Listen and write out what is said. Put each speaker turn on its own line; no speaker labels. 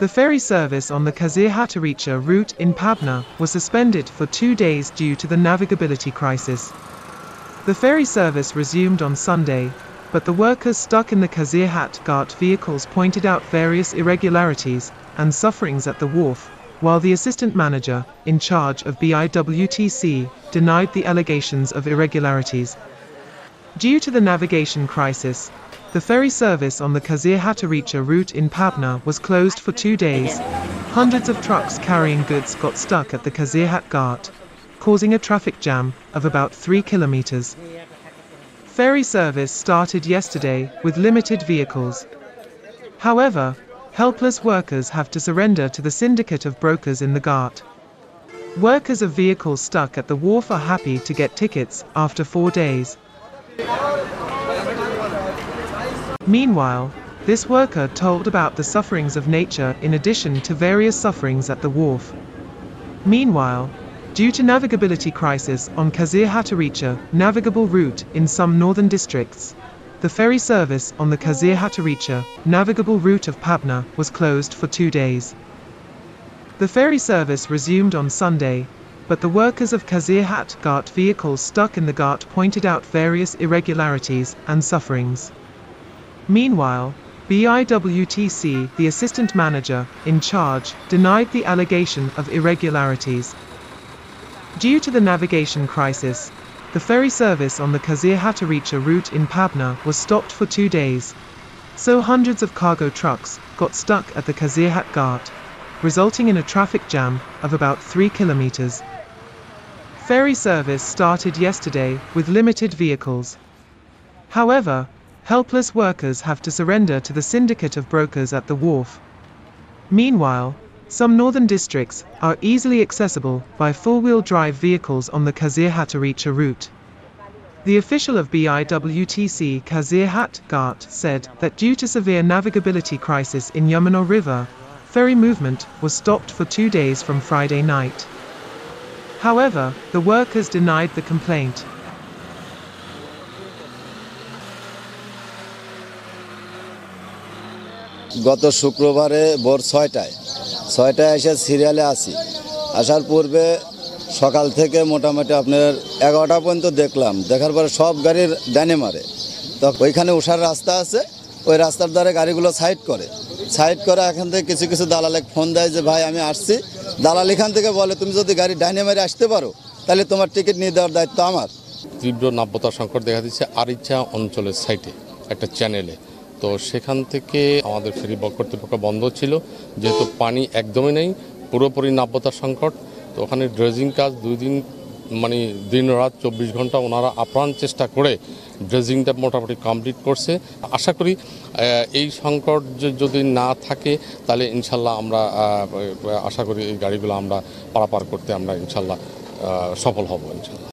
The ferry service on the Kājirahata-arica route in Pabna was suspended for 2 days due to the navigability crisis. The ferry service resumed on Sunday, but the workers stuck in the Kājirahata-arica vehicles pointed out various irregularities and sufferings at the wharf, while the assistant manager, in charge of BIWTC, denied the allegations of irregularities. Due to the navigation crisis, the ferry service on the Kājirahata-arica route in Pabna was closed for 2 days. Hundreds of trucks carrying goods got stuck at the Kājirahata-arica, causing a traffic jam of about 3 kilometers. Ferry service started yesterday with limited vehicles. However, helpless workers have to surrender to the syndicate of brokers in the ghat. Workers of vehicles stuck at the wharf are happy to get tickets after 4 days. Meanwhile, this worker told about the sufferings of nature in addition to various sufferings at the wharf. Meanwhile, due to navigability crisis on Kājirahata-arica navigable route in some northern districts, the ferry service on the Kājirahata-arica navigable route of Pabna was closed for 2 days. The ferry service resumed on Sunday, but the workers of Kājirahata-arica vehicles stuck in the ghat pointed out various irregularities and sufferings. Meanwhile, BIWTC, the assistant manager, in charge, denied the allegation of irregularities. Due to the navigation crisis, the ferry service on the Kājirahata-arica route in Pabna was stopped for 2 days, so hundreds of cargo trucks got stuck at the Kājirahata-arica, resulting in a traffic jam of about 3 kilometers. Ferry service started yesterday with limited vehicles. However, helpless workers have to surrender to the syndicate of brokers at the wharf. Meanwhile, some northern districts are easily accessible by four-wheel drive vehicles on the Kājirahata-arica route. The official of BIWTC Kājirahata-arica said that due to severe navigability crisis in Yamuna River, ferry movement was stopped for 2 days from Friday night. However, the workers denied the complaint.
গত শুক্রবারে ভোর 6টায় এসে সিরিয়ালে আসি আসার পূর্বে সকাল থেকে মোটামুটি আপনার 11টা পর্যন্ত দেখলাম দেখার পরে সব গাড়ির ডানে মারে তো ওইখানে ওঠার রাস্তা আছে ওই রাস্তার ধারে গাড়িগুলো সাইড করে এখান থেকে কিছু দালালে ফোন দেয় যে ভাই আমি আসছি দালাল এখান থেকে বলে তুমি যদি গাড়ি ডানে মারে আসতে পারো তাহলে তোমার টিকিট নিয়ে দেওয়ার দায়িত্ব আমার
তীব্র নাব্যতা সংকট দেখা দিচ্ছে আরিচা অঞ্চলের সাইটে একটা চ্যানেলে তো সেখান থেকে আমাদের ফেরি কর্তৃপক্ষ বন্ধ ছিল যেহেতু পানি একদমই নেই পুরোপুরি নাব্যতা সংকট তো ওখানে ড্রেজিং কাজ 2 দিন মানে দিন রাত 24 ঘন্টা ওনারা আপ্রাণ চেষ্টা করে ড্রেজিংটা মোটামুটি কমপ্লিট করছে আশা করি এই সংকট যদি না থাকে তাহলে ইনশাল্লাহ আমরা আশা করি এই গাড়িগুলো আমরা পারাপার করতে আমরা ইনশাল্লাহ সফল হব ইনশাল্লাহ